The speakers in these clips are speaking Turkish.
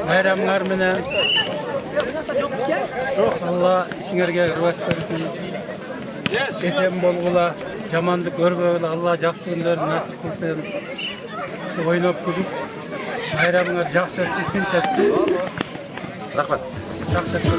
Bayramlar menen Allah işingerge rıvat bersin. Esen bolgula, jamandyk görbegile Allah jakşı günlerini nasip kılsın. Oynap gülüp bayramlar jakşı ötüp tetsin. Rahmat. Jakşı ötüp.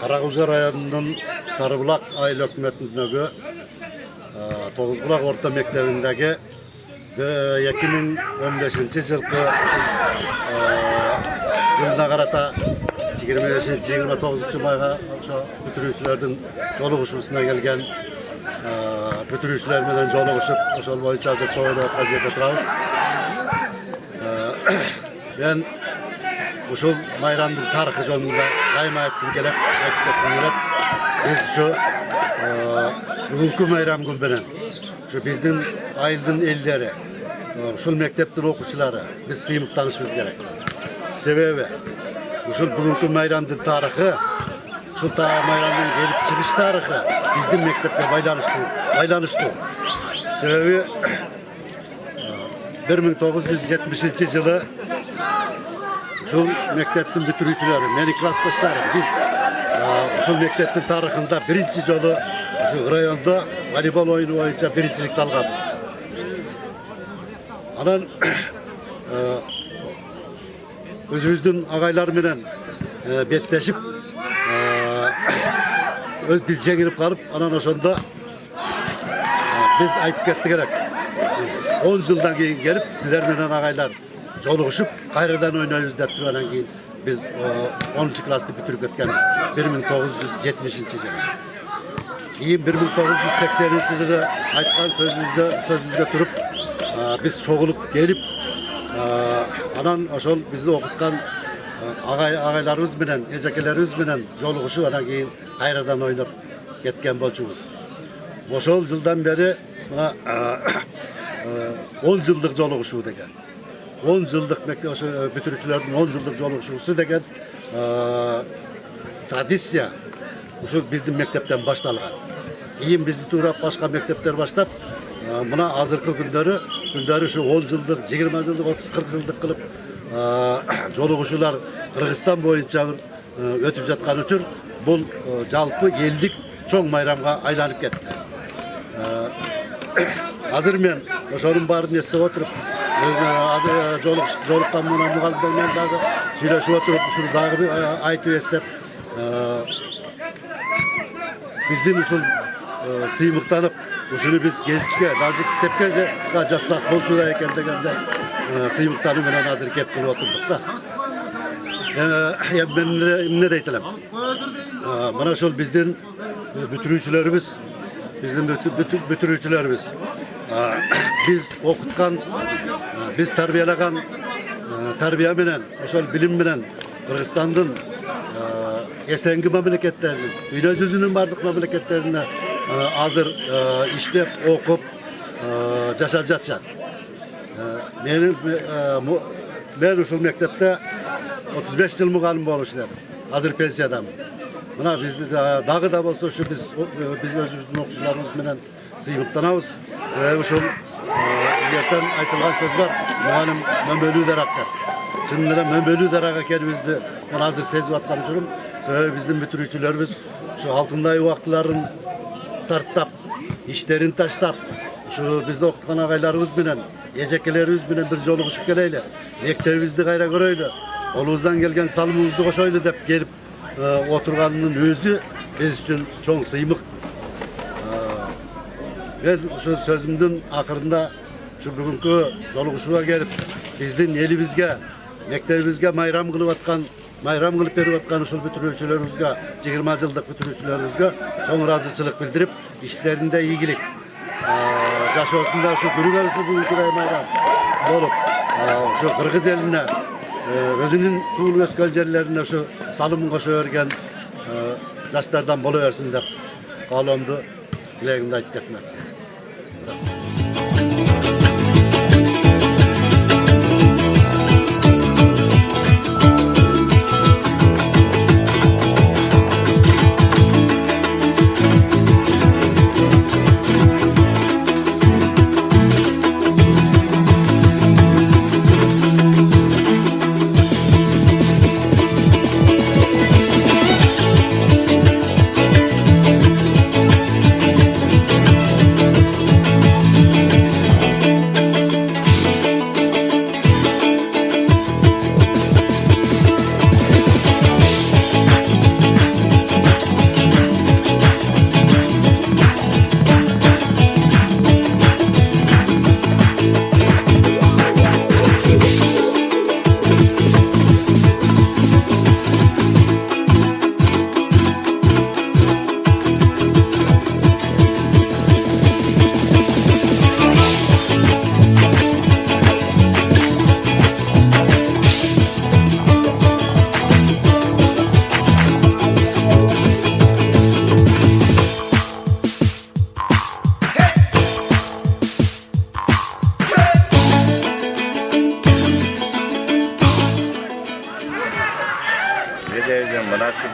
Karagözer rayonunun Sarıbulak aile hükümetindeki Toğuzbulak Orta Mektebi'ndeki 2015 yılki yılına karata 25-29 mayga bütürüçülerden joluguşusuna gelgen bütürüçüler bilen joluguşup oşol boyunca hazır toyda kajete turabız. Ben uşul bayramdın tarixi jolunda daima aytkim kelep, biz şu bugünkü bayram gün bilen şu bizdin ayıldın elleri, uşul mekteptin okuçuları biz sıyımıp tanışmamız gerek. Sebebi uşul bugünkü bayramdın tarixi, uşul bayramdın gelip çıkış tarixi bizdin mektepte baylanıştı. Sebebi 1970 yılı şu mekteptin bütürücüleri, meni klastaşları biz şu mekteptin tarixinde birinci jolu şu rayonda voleybol oyunu boyunca birincilikte alganбыз. Anan özümüzdün agaylar menen betleşip biz jеңилип kalıp anan oşonda biz aytıp kettik gerek. 10 yıldan keyin gelip sizler menen agaylar joluguşup kayradan oynayız dep turgandan keyin biz 10. klasты bitirip ketkenmiz 1970 yılı. Keyin 1980 yılı aytkan sözümüzde turup biz çogulup gelip anan oşol bizi okutkan agaylarımız bilen, ejekelerimiz bilen joluguşup andan keyin kayradan oynap ketken bolçubuz. Oşol yıldan beri 10 yıllık joluguşu degen. 10 yıllık bütürüçülerden 10 yıllık joluguşusu degen tradisiya uşu bizdin mektepten baştalgan. Keyin bizni tuurap başka mektepler başlap mına azırkı günderi şu 10 yıllık, 20 yıllık, 30-40 yıllık kılıp joluguşular Kırgızstan boyunca ötüp жаткан üçün bul jalpı ellik çoğ bayramga aylanıp ketti. Hazır men oşonun baарын esnep oturup jolukkan muna mugallimlerden dagы süйлöşüp oturup uşunu dagы bir aytıp esnep bizdin uşul sыймыктанып uşunu biz gezdikке даже kitepke жазсак болчу да экен дегенде sыймыктануу менен азыр кеп туруп отурдук да. Ben ne deytilim? Bana şol bizdin bütürüçülerimiz, biz okutkan, biz terbiyelegan, terbiye bilen, şol bilim bilen, Kırgızstan'ın esengi memleketlerinin, dünya yüzünün bardık memleketlerinde hazır işlep, okup, yaşap jatışat. Ben şu mektepte 35 yıl mugallim boluşlar. Hazır pensiyadamın. Buna biz dagı da bolsa şu biz özümüzdün okuçularımız bilen sıymıktanabız. Ve şu yerden aytılgan söz var. Mugallim mömbölүү daraktar. Şunun bilen mömbölүү darak ekenimizdi. Ben hazır sezip atkan uçurum. Sebebi bizdin bütürüçülerimiz şu altınday uaktıların sarttap, işlerini taştap, şu bizde okutkan agaylarımız bilen ejeklerimiz bilen bir joluguşup geleyle. Mektebimizni gayra göröyle. Olumuzdan gelgen salımımızды koşoylu dep gelip oturganının özü biz üçün çoğun sıymık. Ben şu sözümdün akırında şu bugünkü joluguşuğa gelip bizdin elibizge, mektebimizge mayram kılıp berip atkan uşul bütürücülerimizge, 20 yıllık bütürücülerimizge çoğun razıçılık bildirip işlerinde iyilik. Yaşosunda şu gürüger şu bugünkü mayram bolup şu Kırgız eline özünün tuğul ösken yerlerine şu salımın koşu örgen yaşlardan boluversin dep kalımdı dileğimde ayıp ketmek.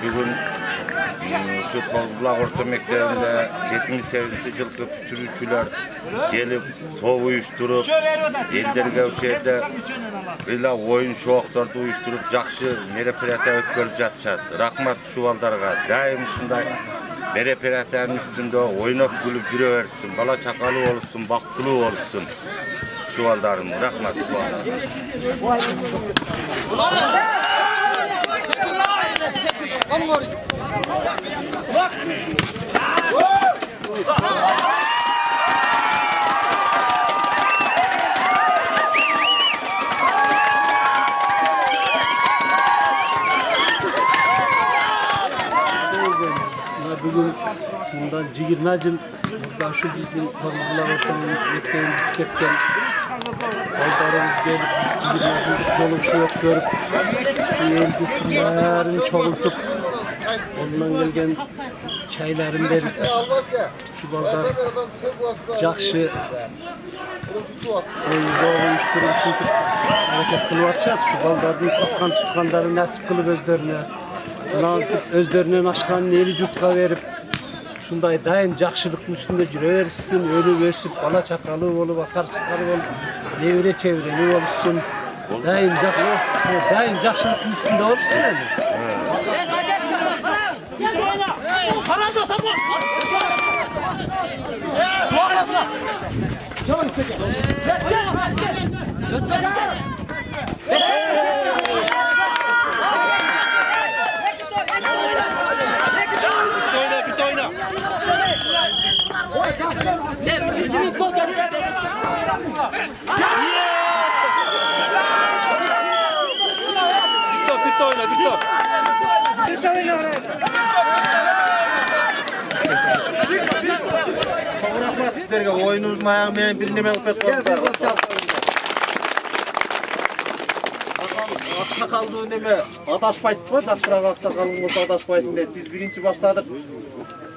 Bugün şu Tozbulak Orta Mektebi'nde 78. yılkı bütürücüler gelip top uyuşturup ellerge öçerde illa oyun şoqtарды uyuşturup жақсы мероприятие өткөрүп жатышат. Рахмат şu балдарга. Дайым ушундай мероприятиянын үстүндө ойноп күлүп жүрө берсин, бала чакалуу болушун, бактылуу болушун. Şu балдардын рахмат şu балдарга. Bugün bundan 20 yıl burada şu bizim Tozbulak Orta Mektebi'nde ketken baldarımız gelip 20 yıllık yoluşu yok görüp şu yolculukların çoğultup ondan gelgen çaylarını verip şu baldar жақсы oyunu uyuşturup çünkü hareket kılıp atışat şu baldardın tatkan tutkanları nasip kılıp özlerinden aşkan neri jutqa verip şunday daim жақшылықтың üstünde жүрө берсин, ölüp өсүp, bala çakalı olup, akar çakalı olup, nevre çevreni olsun. Daim жақшылықтың üstünde olsun yani. Çok rahmat sizlerge oyunumuz ayağıma bir neme öpet oldular. Aksakaldığı neme adaşpaydık ko, жақшыраак аксакалың болса adaşпайсың deyip biz birinci başladık.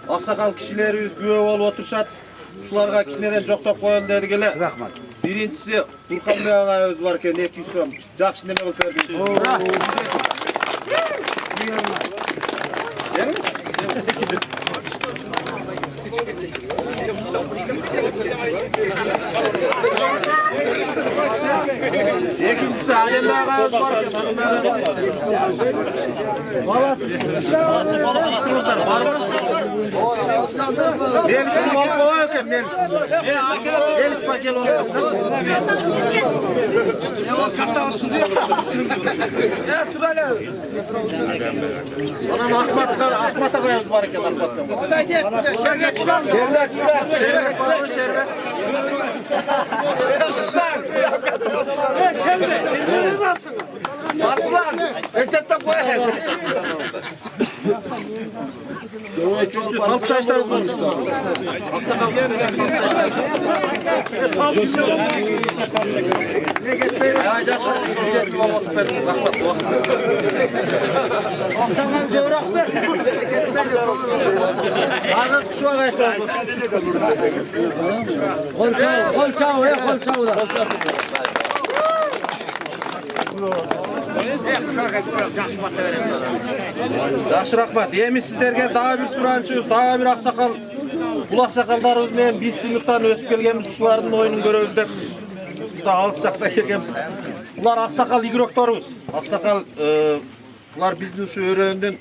Aksakal kişilerimiz güve olup oturuşat. Şularga kişilerden жоқтоп koyalım dergele. Rahmat. Birincisi Turkan Bey ağayımız varken 200 so'm. Жақсы neme öpet verdiniz. İkincisi Alem Ağa'yız var. Melis kim olup o yok Melis. Melis pakel oluyor. Anam Ahmet'e koyarız var ki Ahmet'e. Şerbet var mı? Şerbet var mı? Şerbet. Arslan, Esat'ta koyalım. Kalp şaşlarız var. Aksakal. Ayacak şaşlarız var. Akşamdan cevrak ver. Ağır kuşu ağaçlar olsun. Kolçağı ya kolçağı da. Yaxşı rahmat. Deyemiz sizlerge daha bir surançıyız, daha bir aksakal, bu aksakallarımız bilen biz sınıftan ösüp gelgemiz uşularının oyunun görüyoruz dep. Burada alışacakta gelgemiz. Bunlar aksakal igroktorumuz. Aksakal, bunlar bizden şu öğrendin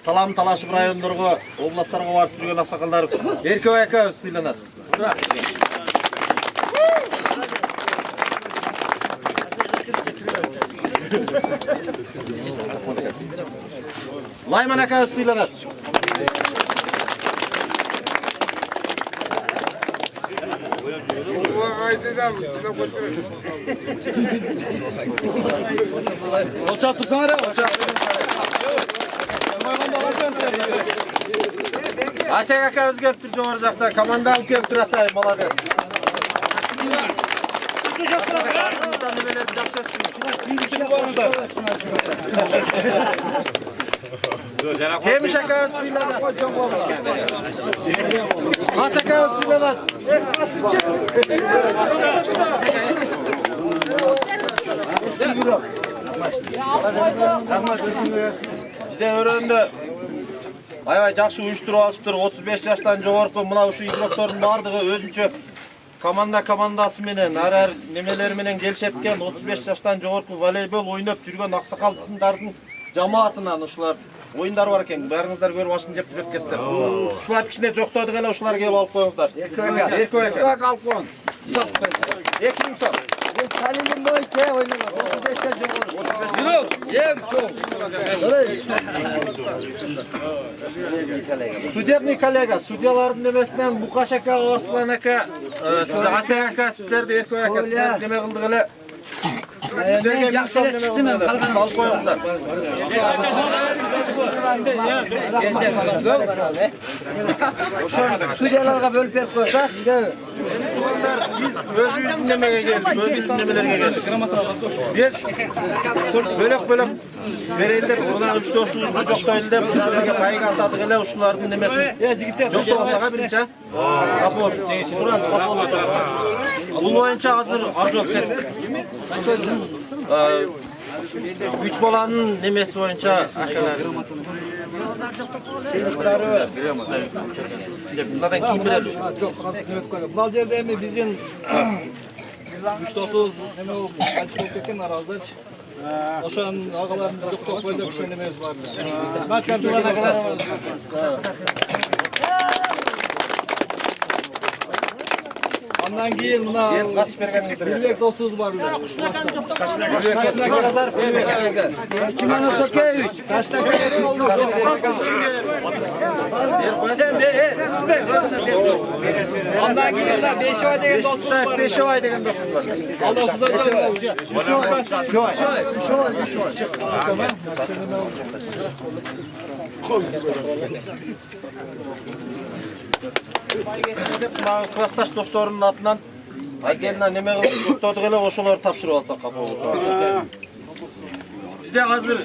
talam talaşıp rayonlarga, oblastlarga varıp sürgen aksakallarımız. Erkeğe erkeğe sıylanat. Layman aka üstüyle. Olçak tutsana da. Asya aka özgürtür çoğurzakta. Komanda alıp köptür atay. Malades. Kemiş aka üstüyle. Has aka üstüyle. Bizde öğrendi. Ayvay жақсы uyuşturup asıptır. 35 yaştan жоғарғы мына ушу игроктордун бардыгы өзүнчө командасы менен ар немелери менен келишеткен 35 жаштан жогорку волейбол ойноп жүргөн аксакалдардын жамаатынан ушулар оюндар бар экен. Баарыңыздар көрүп ашын жеп өткөзсүздөр. Ушулар кичине жоктоду эле ушулар келип алып коюңуздар. Эркек алып коюң. 2000 сом. Бул талилим боюнча ойнойт. 35 жогору. 35 эң чоң. Судебный коллега, судьялардын немесинен Букаш ака, Аслан ака, Асан ака, сиздерди эркек ака, сиздер неме кылдык эле. Сиздерге миң сом неме кылдык эле. Салып коюңуздар. Судьяларга бөлүп берип койсак, biz özümüzün nemeye geldik, özümüzün nemelerine geldik. Biz bölük vereyler, burada 3 dostumuzda çok da bizlerge payı atadık ele uşularının nemesi. Çok da olsağa birinci. Kapı olsun. Buran kapı olsun. Bu boyunca hazır arjol set. 3 bolanın nemesi boyunca akalar. Bunlardan kim bilir? Bunal жерде эми биздин 3-9 эме болуп кайтып кеткен араздач. Ошонун агаларын жоктоп койдук, ошо немебиз бар. Андан кийин мына катыш берген Гүлбек досубуз бар. Андан кийин 5 деген досубуз бар. 5 ай деген досубуз бар. Классташ досторунун атынан айгелине неме кылып токтодук эле ошолорду тапшырып алсак капа болот. Бизде азыр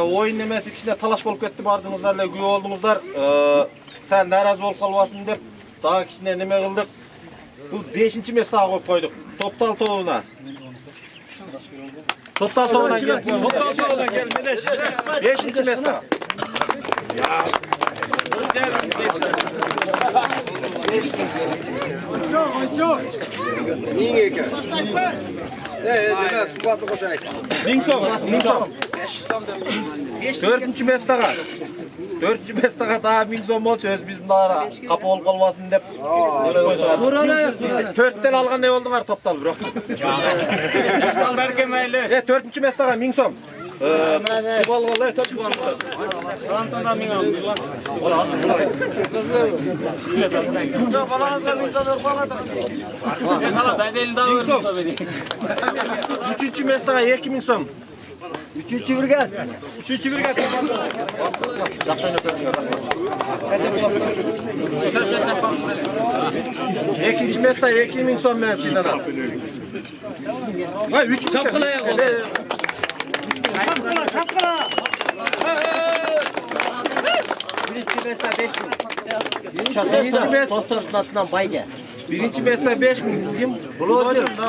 оюн немеси кичине талаш болуп кетти, бардыңыздар эле күбө болдуңуздар. Сен наразы болуп калбасын деп дагы кичине неме кылдык. Бул 5-чи местага коюп койдук. Топтал тобуна. Топтал тобуна кел. Топтал тобуна кел. 5-чи местага. Dördüncü mestağa. Dördüncü mestağa daha ming so'm bolчу öz biz bunlara kapı olup kalmasın dep. Törtten algan ne oldunlar toptal bro. Berke mayli. Dördüncü mestağa ming so'm. Çubalgalar top çubalgalar. Rantada ming aldım. Ola asıl bulay. Yok balanızda ming so'm yok baladı. Hala ben elinde alıyorum beni. Üçüncü mestağa 2000 so'm. Üçüncü birgad. Üçüncü birgad. İkinci mesta 2000 so'm ben sizden al. Ha 3 Çapkılaya oldu. Birinci mesta 5000. Birinci mesta 5000. Kim? Bulacağım da.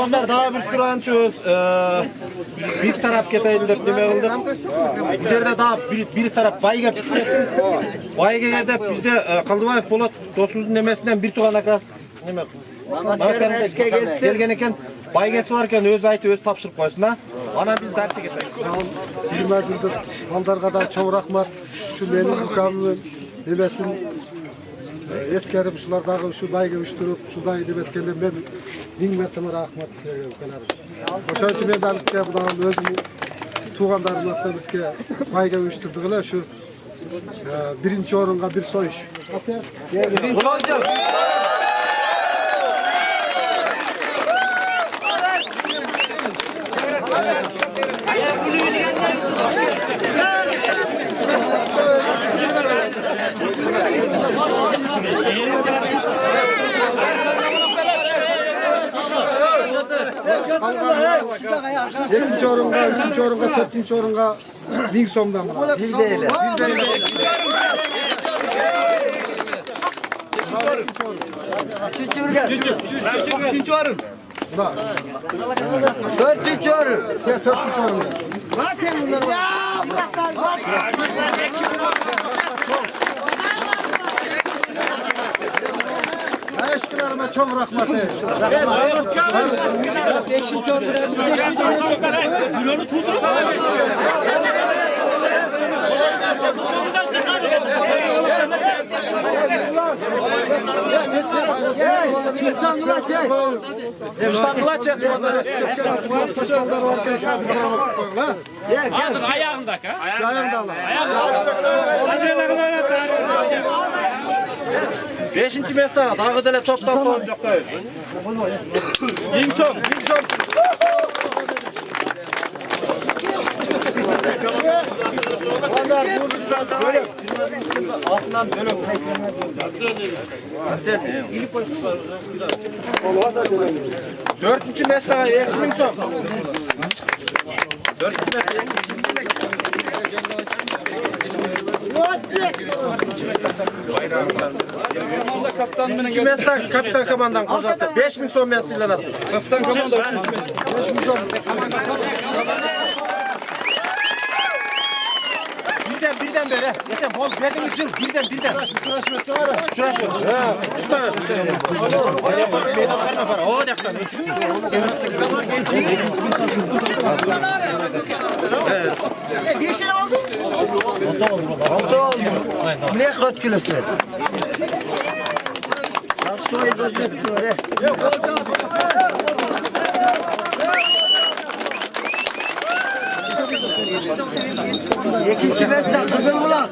Onlar daha bir sürü ançöz. Bir taraf keteyim dep neme kıldık. Bu yerde daha bir taraf bayga bitmesin. Bayga edip bizde Kaldıvayev Polat dostumuzun nemesinden bir tuğan akas. Neme? Gelgen eken baygası varken öz aytı öz tapşırıp koysun ha. Ana biz dertte keteyik. 20 yıldır baldarga da çok rahmat. Şu benim mukamımın nebesin eskerim şulardagı şu bayga uyuşturup şu bayga demetkende ben bin merteme rahmat söylüyorum kanadım. Oşan için ben dertte bulan özümü tuğandarım hatta bizge bayga uyuşturduğuyla şu birinci orunga bir soyuş. İkinci orunga, üçüncü orunga, dördüncü orunga bin so'mdan bulan. Bir değil. Üçüncü varın. Dördüncü orun. Dördüncü orunga. Eşkilerime çok rahmet eylesin. İstanbul'a çek. Ayağındaki ha? Ayağında Allah. Beşinci mesta dağı dele toptan soğun yok da. Ming so'm. Onlar buradan bölüm. Altından bölüm. Dördüncü mesta 2000 so'm. Dördüncü mesta 2000. İkinci mesta kapitan kamandan kozası. 5000 so'm mesleğiyle nasıl? Kaptan komando. Birden böyle. Yeter bol verdiğiniz yıl birden. Şuraşı var ya. Şuraşı. Ha. Usta. O yapar meydanlarına var. O yaktan. Bir şey oldu. Oldu. Ne kaç kilosu? Aksoy gözüküyor. İkinci beste kızım ulan.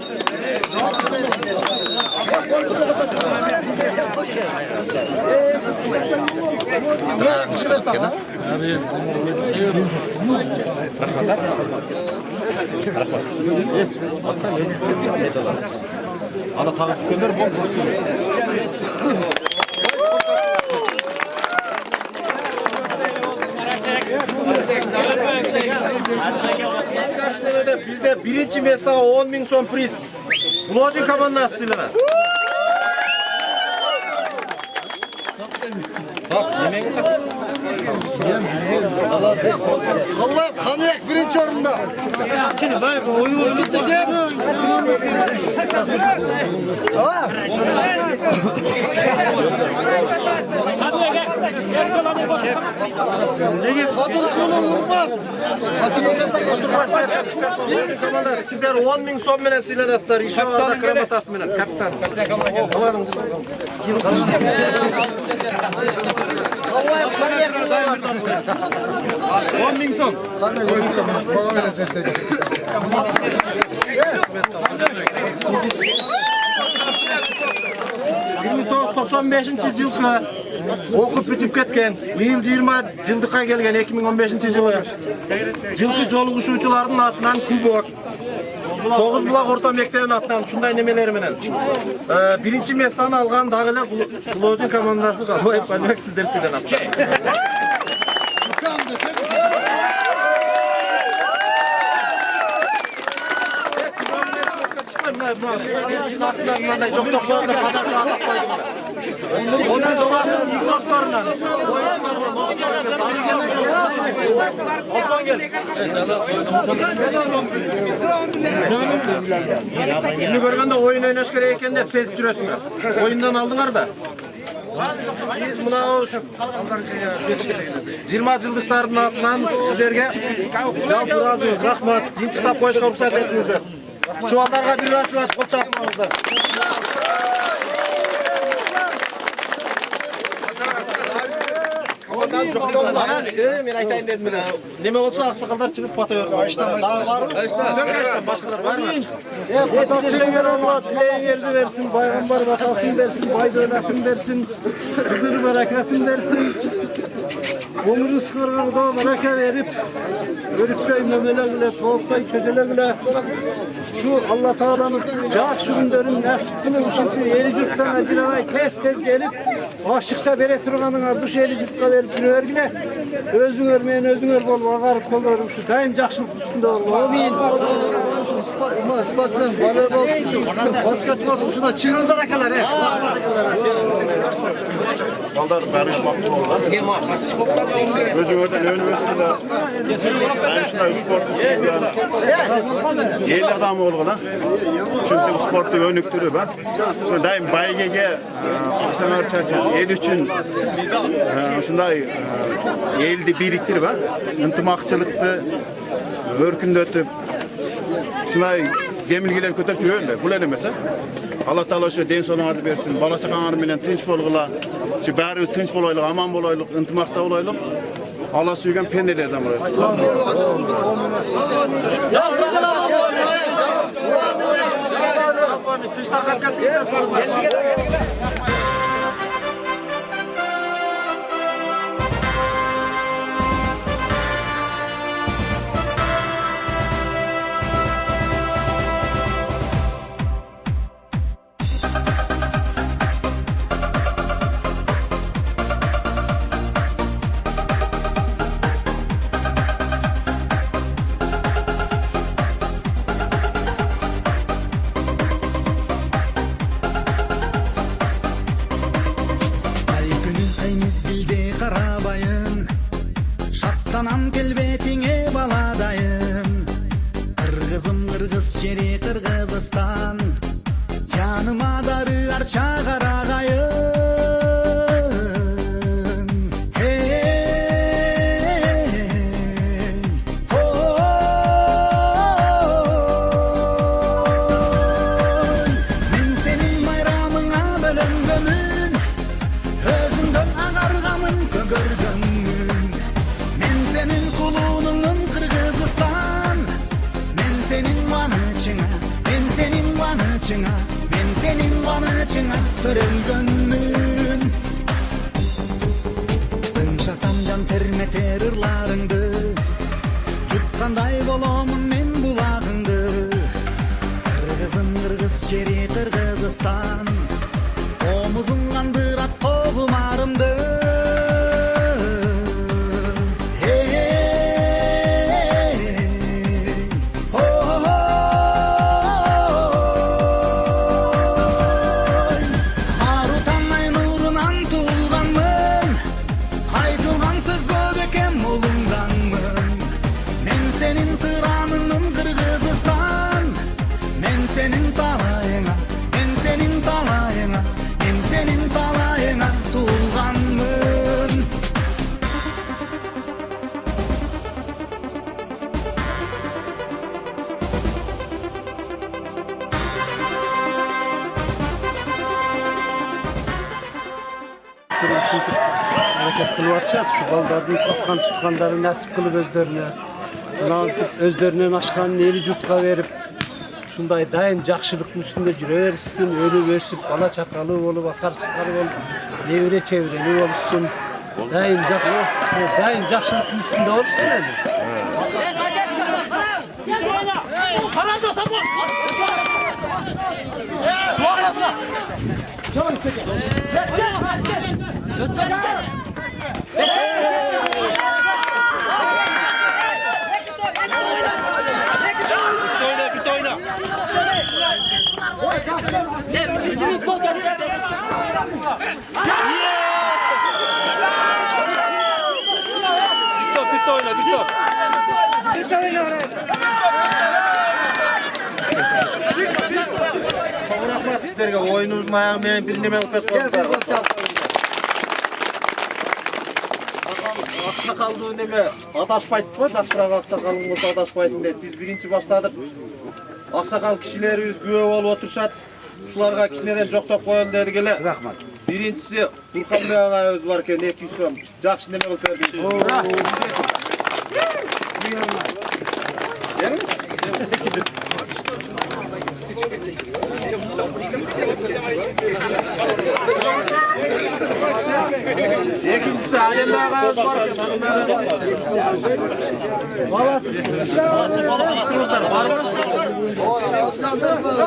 İkinci mesta ha. Ana tanıtıp gönder bol. Bizde birinci mestağa 10.000 so'm priz. Bulojin komanda stilina. Bak, Allah Kanayak birinci orunda. Kadın kulu vurma. Sizler 10.000 son menen silenasızlar. İnşallah kramatası menen. Kapitan. Alalım. Allah Kanayak 10.000 son. 1995 жылғы оқып бүтіп кеткен, биыл 20 жылдыққа келген 2015 жылы жылқы жолығушылардың атынан кубок, Тоғызбұлақ орта мектебінің атынан шундай немелері менен. Биринчи местаны алған дагы эле Кулоодун командасы Калбаев Калбек сиздер сизден Şimdi görgende oyun oynaş gerek eken de sezip жүрөсүңөр. Oyundan aldыңар да. Biz mına 20 жылдықтардың атынан сіздерге жалпы разыбыз, рахмат, жиынтықтап қойышқа рұқсат етіңіздер. Шуалдарға бір рахмат, қол шапқыңыздар. Мен айтайын дедім міне. Неме болса ақсақалдар шығып фото беріп. Башқалар бар ма? Елді versin, baygambar batasın versin, baydönatın versin, kızır barakasın versin. Omuru sıkırgıda baraka verip, örüpkay memelerle, soğuktay közelerle, şu Allah Teala'nın жақсы күндерін нәсіп қылып үшін ел жұрттан ажырамай тез келіп, ашықта бере тұрғаныңар бұш ел жұртқа беріп жүрергіле, өзіңер мен өзіңер болып ағарып қолдарым şu дайым жақсылық үстінде бол. Амин. Спортсмен, волейбол, баскетбол, şuna çıkınızlar akalar. Balдар bari baklı oldu. Özüngörden önümüzde ben şuna sport el adamı olgulan. Çünkü sporttu önüktürü ben. Şu daim baygege akşamlar çarşı el üçün şunday eldi biriktir ben. Intimakçılıkты örkündötüp şunday demilgiler kötürüp yürüyorlar. Bu ne demese? Allah Teala şu den sonuğunu versin. Balası kanarı menen tinç bolgula. Şu bärimiz tinç bolaylık, aman bolaylık, intimakta bolaylık. Allah suygan pendelerden bolaylık. Şattanam kelbetine baladayım. Kırgızım kırgız şeri Kırgızistan. Yanıma darı arça karagayım. Hey, oh, men senin bayramına bölüngümün, özünden ağargamın kögörgümün. Men senin kulunun Kırgızistan. Men senin vanıçına, men senin vanıçına, men senin vanıçına törelgönmün. Tınşasam can termeter ırlarыңды, jutkanday bolomun men bulagыңды. Kırgızım kırgız şeri Kırgızistan, omuzun kandırat kogumarımdı. Uyuşturucu çünkü hareket kılıp atışat. Şu baldarını topkan çıkanları nasip kılıp özlerine aşkan eli jutqa verip şunday daim jakşılıktın üstünde jürebersin, ölüp ösüp, bala çakalı olup, akar çakalı olup, nevre çevreni olursun. Daim jakşılıktın üstünde olursun yani. Çok rahmat sizlerge oyunumuzun ayağımayın bir neme öpet oldular. Aksakallı neme adaşpaydık koy, jakşıraak aksakalın bolsa adaşpayсың deyip. Biz birinci başladık. Aksakal kişilerimiz güve olup oturuşat. Şularga kişilerden joktop koyalım dergele. Rahmat. Birincisi Turkan Bey ağayımız varken 200 so'm. Jakşı neme öpet oldular. İkincisi Alemli ağayımız varken Balası var mı?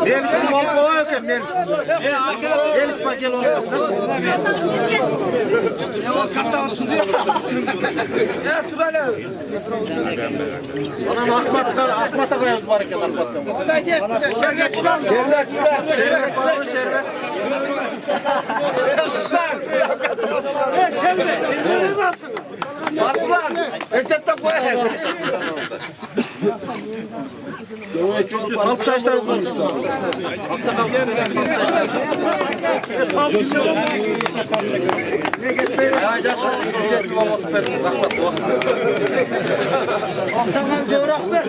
Melis mal koyuyor ki Melis. Melis paket olmaz. Ana Ahmet ağayımız var ki Şerbet var mı şerbet? Arslan, Esat'ta koyalım. Halk şaşlarınız var. Aksakal. Ayacak şaşlarınız gibi olması veriniz. Rahmat bu. Aksakal cevrak ver.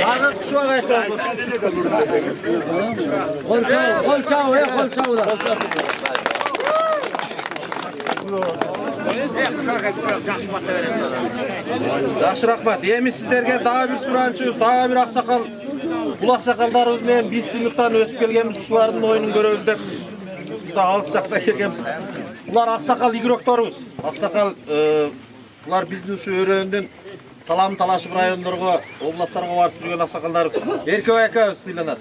Ağır kuşu ağaçlar olsun. Kolçağı ya kolçağı da. Yaxşı rahmat. Emin sizlerge daha bir surançıyız, daha bir aksakal, bul aksakallarımız bilen biz sınıftan ösüp gelgemiz uşulardın oyunun göröbüz dep biz da alыс жақта келгенбиz. Bular aksakal игрокторубуз. Aksakal bular биздин ушу өрөөндөн талам талашып райондорго, областтарга барып жүргөн аксакалдарыбыз. Эркебай акабыз сыйланат.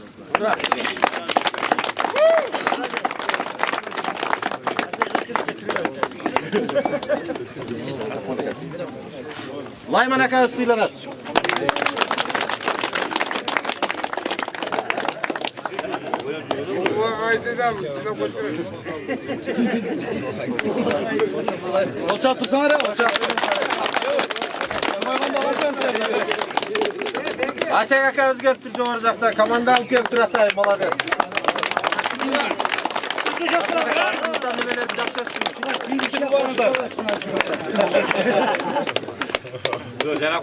Layman akabız sıylanat. Olçak tutsana da. Asek akabız gelip tur жоғары жақта. Команда алып келіп тұр атайын, молодец.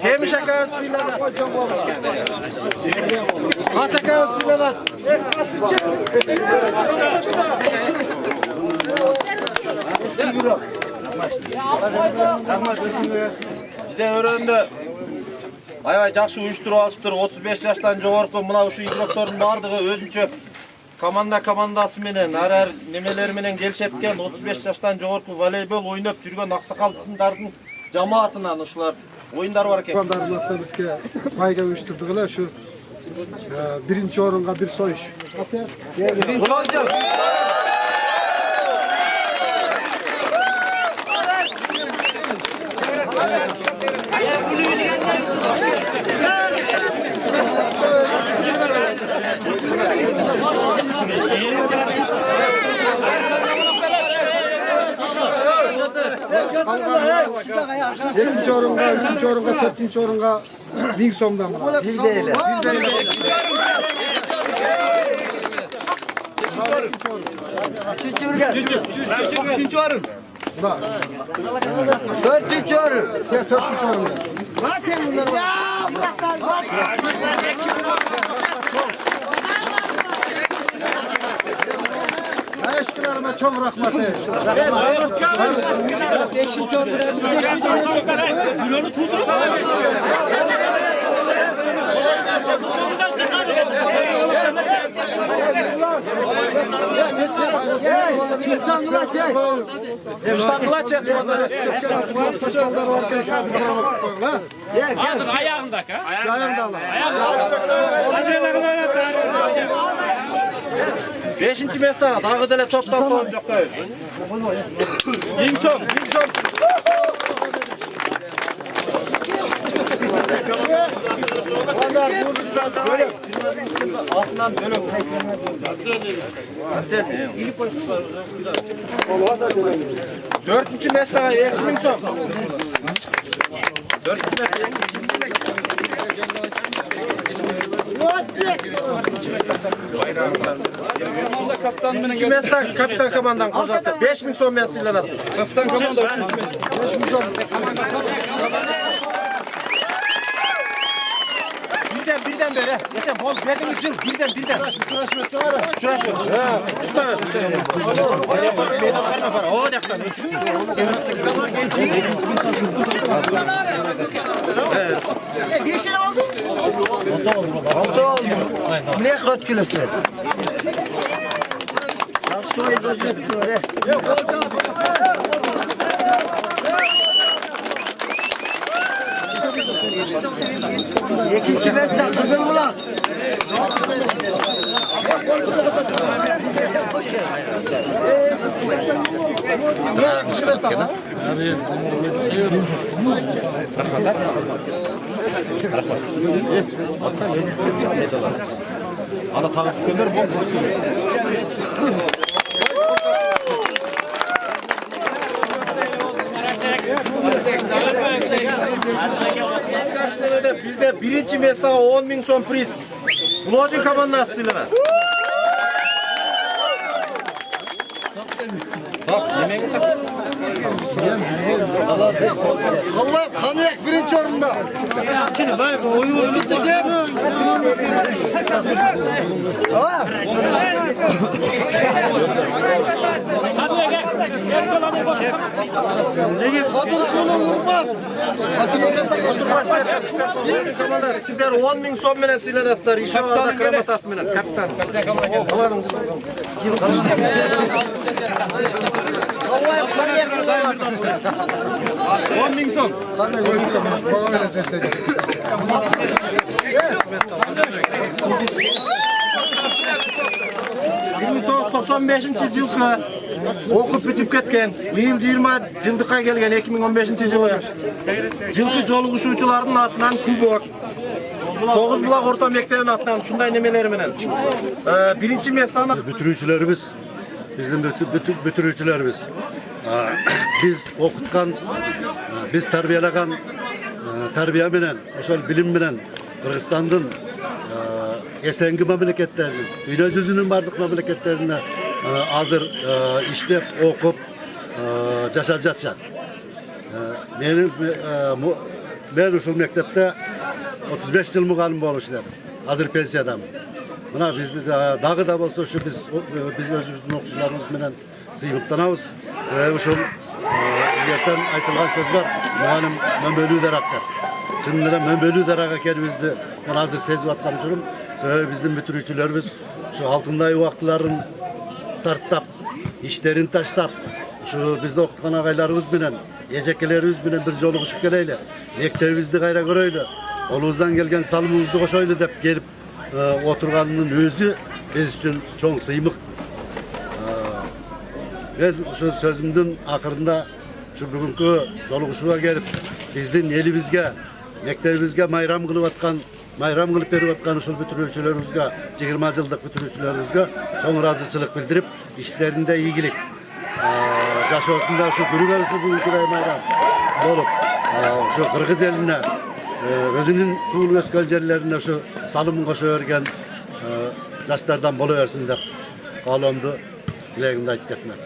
Kemiş akabız sıylanat. As akabız sıylanat. Bizde öründü. Aybay жақсы uyuşturup asıptır. 35 yaştan жоғарғы mına uşu игроктордун бардығы өзүнчө командасы менен, ар немелери менен келишеткен 35 yaştan жоғарғы волейбол ойноп жүргөн аксакалдардын жамаатынан ушулар oyunlar var eкен. Балдарымызда бизге байга uyuşturduk эле şu birinci orunga bir soyuş. İkinci orunga, üçüncü orunga, dördüncü orunga 1000 so'mdan mı? Bildeyle. Üçüncü varım. Dördüncü orun. Ya dördüncü orun. Teşekkürler. Arkadaşlarıma çok rahmet eylesin. İstanbul'a çek onları. Hazır ayağındaki. Beşinci mesleğe dağı dele toptan soğuncak değil. Yingson. Böyle altından böyle. Dördüncü mesleğe Erkin son. Dördüncü mesleğe. Üçüncü mesleğe kapitan komandan kozası. 5.000 son mesleğiyle nasıl? Kaptan komando. Birden böyle. Yeter bol verdiğiniz için birden. Şurası. Ha, tutar. Meydan verme para. O dakika. Ne kadar kilosu? Aksoy gözüküyor. İkinci mesle kızıl mı lan? Ana takip gönder bol. Bizde birinci mesleğe 10.000 son priz. Blocin komandası silene. Allah kanıyak birinci orunda. Şimdi böyle oyun bitecek. Kadın kolu vurma. Sizler 10.000 son menen silenesler. İnşallah kramatası menen. Kapitan. Allah'ım. Allah'ım sana yakın. 10.000 son. 1995 yılda okup bitip ketken, 20 yıldıqa gelgen 2015 yılı. Жылкы жол кушуучулардын атынан кубок, Soğuz Bulak Orta Mektebi'nin atынан şunday nemeleri menen. Birinci mesleğini Bütürücülerimiz, bizim bütürücülerimiz. Biz okutkan, biz terbiyelegan, terbiye menen, oşol bilim menen, Kırgızstandın esengi memleketlerinin, dünya yüzünün bardık memleketlerine hazır işlep, okup, yaşap жатышат. Ben uşul mektepte 35 yıl muğallim boluşlar. Hazır pensiyadam. Buna biz dağı da bolsa şu biz özümüzdün okuşularımız menen sıyıptanabız. Uşul yerden aytılgan söz var. Muğallim mömbölü daraklar. Şimdi mömbölü darak ekenimizdi. Ben hazır sezip atkan uşulum. Bizim bütürücülerimiz şu altındayı vaktların sarttap, işlerini taştap, şu bizde okutkan ağaylarımız menen, ecekelerimiz menen bir joluguşup geleyle, mektebimizdi gayra göreyle, olumuzdan gelgen salımımızdı koşoylu dep gelip oturganının özü biz için çok sıymık. Ben şu sözümdün akırında şu bugünkü joluguşuğa gelip bizden elimizge, mektebimizge mayram kılıp atkan, mayram kılıp berip atkan uşul bütürücülerimizge, 20 yıllık bütürücülerimizge çok razıçılık bildirip işlerinde iyilik. Yaşosunda şu Gürüver şu bugünküday mayram bolup şu Kırgız eline özünün tuğul ösken yerlerine şu salımın koşu örgen yaşlardan boluversin dep kalondu dileğimde ayıp ketmek.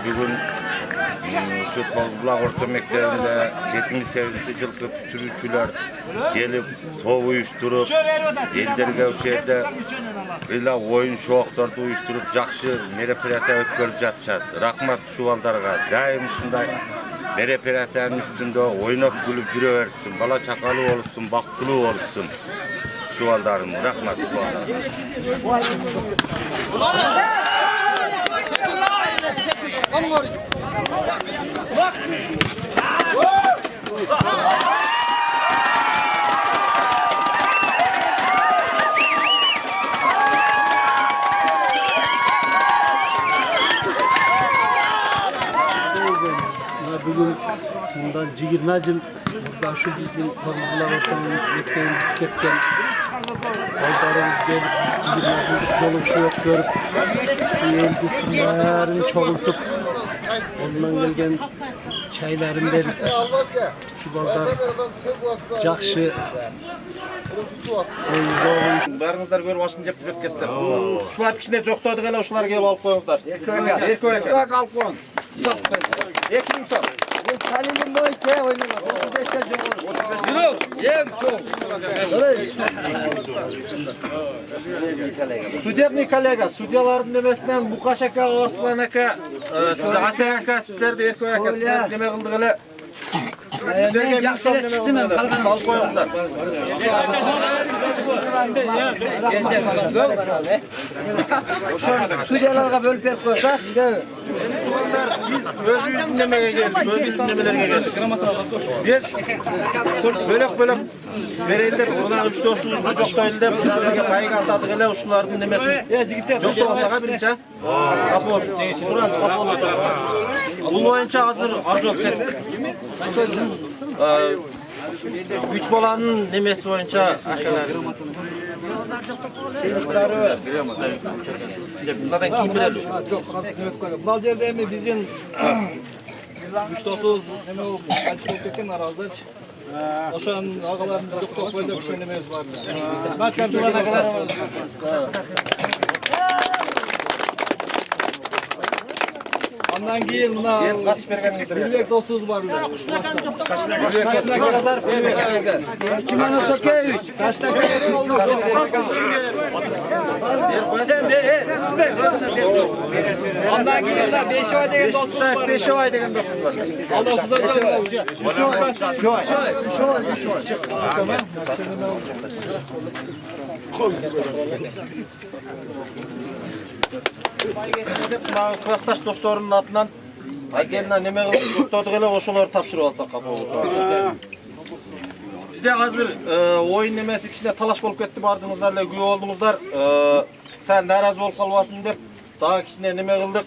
Bugün şu Tozbulak Orta Mektebi'nde 78. yılkı türküler gelip top uyuşturup ellerge öpseyde illa oyun şoqtарды uyuşturup жақсы мероприятия өткөрүп жатышат. Рахмат шубалдарга. Дайым ушундай мероприятиянын үстүндө ойноп күлүп жүрө берсин. Бала чакалуу болсун, бактылуу болсун. Шубалдарым, рахмат шубалдарга. Bugün bundan 20 yıl burada şu bizim Tozbulak Orta Mektebi'ne ketken aydarımız gelip 20 yıllık yoluşu yok görüp şu elbislerini çoğultup ondan gelgen çaylarını verip şu balдар жақсы Бәріңіздер көріп ашын жеп кеткенсіздер. Суат кішіне жоқтады ғана ушылар келіп алып қойыңыздар. Екі алып қойын. 2000 сом. Kalinin boyunca oynuyorlar. 35'te Судебный коллега, судьялардың немесінен Мұқаш ака, Осылан ака, Асан ака, сіздерді Еркөй ака, сіздерді неме қылды ғылы. Сіздерге 1000 сом неме қылды ғылы. Салып қойыңыздар. Судyalarga bölüp verip koysak. Biz özümüzün nemeye geldik, özümüzün nemelerine geldik. Biz bölük vereyindep, buna 3 dostumuzda joktayındep, sizlerge payı kaltadık ele uşulardın nemesini. Jokta olsağa birince, kapı olsun. Buranız kapı olsun. Bu boyunca hazır arzu olsun. 3 balanın nemesi boyunca akalar. Bunlardan kim bilir? Бұл жерде эми биздин 3-9 неме болуп, качып болуп кеткен аралдар. Ошонун агаларын жоктоп койду, ошо немебиз бар. Андан кийин мына катышып бергениңиздер. Билбек досубуз бар. Андан кийин 5 деген досубуз бар. 5 деген досубуз бар. Ал досуздар Классташ досторунун атынан Айгелина неме кылып токтодук эле ошолорду тапшырып алсак капыл болот. Бизде азыр оюн немеси кичине талаш болуп кетти, бардыңыздар эле күбө болдуңуздар. Сен наразы болуп калбасын деп дагы кичине неме кылдык.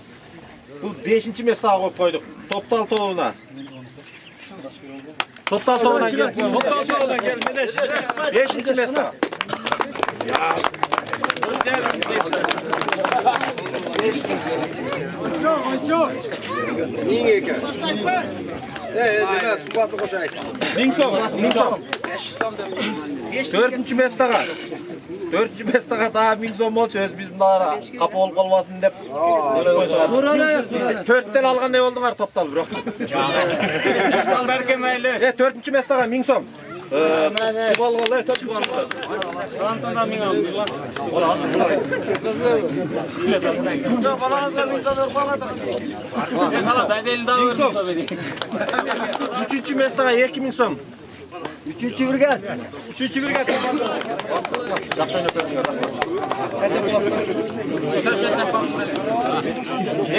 Бул 5-чи местага коюп койдук. Топтал тобуна. Топтал тобуна келип. Топтал тобуна келип, менеш. 5-чи местага. Dördüncü mestaga. Dördüncü mestaga daha 1000 so'm bolчу, öz biz bunlara kapı olup kalmasın dep. Төрттен алган не болдуңар топтал бирок. Топтал берген мейли. Dördüncü mestaga 1000 so'm. Çubalgalı, çubalgalı. Santana 1000 so'm. Ola asıl bulay. Balanızda 1000 so'm örpaladı. Hala daydelini daha örmüş beri. Üçüncü mestaga 2000 so'm. Üçüncü brigat. Üçüncü brigat. Жақсы ойнап бердіңдер.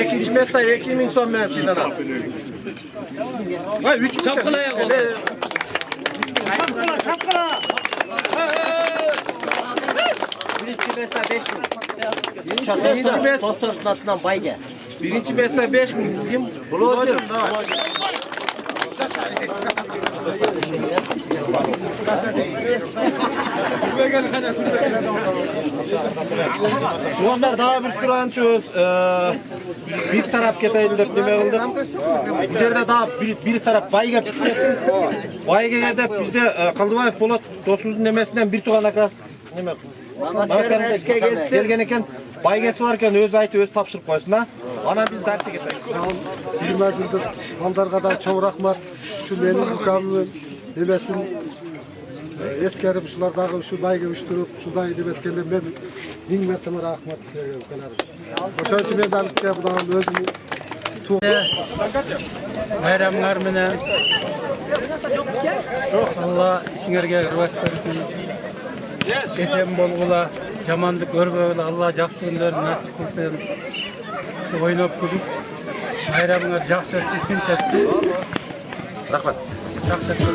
Екінші место 2000 сом мен сізден ал. Үч шапқылайық ол. Birinci mesle 5000. Birinci mesle Dostos'un atından bayge. Birinci mesle 5000 kim? Blogger da. Onlar daha bir sürü ançöz bir taraf keteydi dep neme kıldık. Bu yerde daha bir taraf bayga bitmesin. Bayga edip bizde Kıldıbayev Polat dostumuzun nemesinden bir tuğan akası neme gelgen eken Baygesi varken öz aytı öz tapşırıp koysun ha. Ana biz dertte ketayız. 20 yıldır baldarga da çok rahmat. Şu benim ukamımın nimesin eskerim şulardagı şu bayga uyuşturup şuday nimetkende men nimmetime rahmat isterim kanadım. Oşonçu men dalıp budan özümü bayramlar menen Allah işingerge rivayet bersin. Esen bolgula, jamandyk görbegile Allah jakşı günler nasip kılsın. Oynap gülüp bayramlar jakşı ötüp tinçetsin. Rahmat. Jakşı ötüp.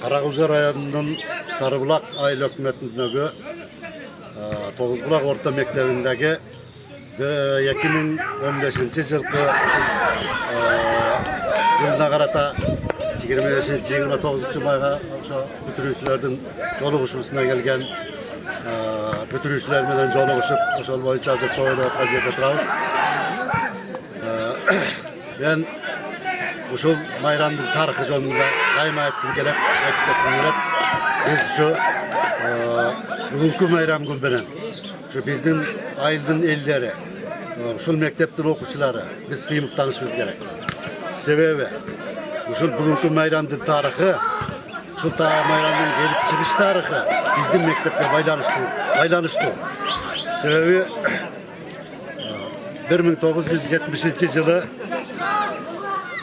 Karagöze rayonunun Sarıbulak aile hükümetindeki Toğuzbulak Orta Mektebi'ndeki 2015 yılki yılına karata 25-29 mayga bütürüyüçülerden joluguşusuna gelgen bütürüyüçüler menen joluguşup oşol boyunca hazır toyda kajete turabız. Ben uşul bayramdın tarixi jolunda daima aytkim kelek, biz şu bugünkü bayram günü şu bizden ayıldın elleri, uşul mekteptin okuşçuları biz sıyımıp tanışmamız gerek. Sebebi uşul bugünkü bayramdın tarixi, uşul bayramdın gelip çıkış tarixi bizden mektepte baylanıştı. Sebebi 1970 yılı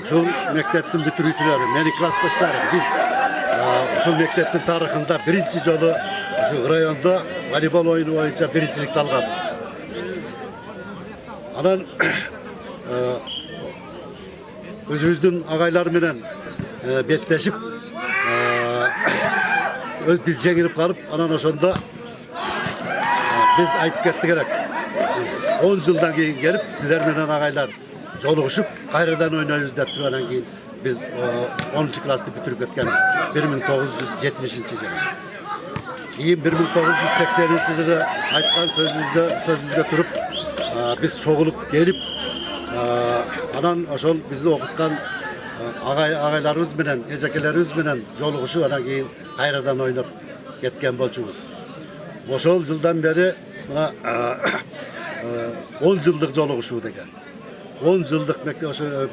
şu mekteptin bitiricileri, meni klaslaşlarım biz şu mekteptin tarixinde birinci jolu şu rayonda voleybol oyunu boyunca birincilik alganбыз. Anan özümüzdün agaylar menen betleşip biz jengilip kalıp anan oşonda biz aytıp kettik gerek. 10 yıldan keyin gelip sizler menen agaylar joluguşup kayradan oynayız dep turgandan keyin biz 10. klasты bitirip ketkenmiz 1970 yılı. Keyin 1980 yılı aytkan sözümüzde turup biz çoğulup gelip anan oşol bizi okutkan agaylarımız menen, ejekelerimiz menen joluguşup anan keyin kayradan oynap ketken bolçubuz. Oşol yıldan beri 10 yıllık joluguşu degen. 10 yıllık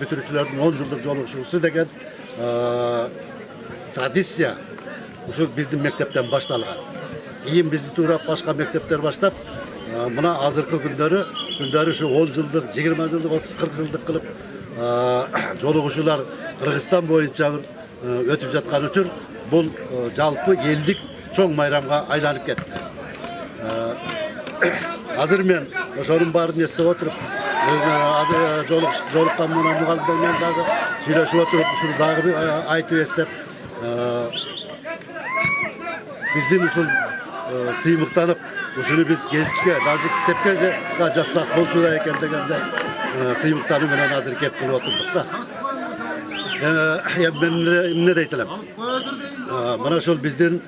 bütürücülerin 10 yıllık joluguşusu degen tradisiya şu bizim mektepten başlangan. Keyin bizni turap başka mektepler başlap mına azırkı günleri şu 10 yıllık, 20 yıllık, 30-40 yıllık kılıp joluguşular Kırgızstan boyunca ötüp жатқан üçün бұл жалпы елдік чоң майрамға айланып кетті. Азыр мен ошонун баарын эстеп отуруп, азыр жолуккан мына мугалимдермен дагы сүйлөшүп отуруп, ушуну дагы айтып эстеп, биздин ушул сыймыктанып, ушуну биз гезитке, даже китепке жазсак болчу да экен дегенде сыймыктануу менен азыр кеп туруп отурдук да. Ben ne deytilim? Bana şol bizden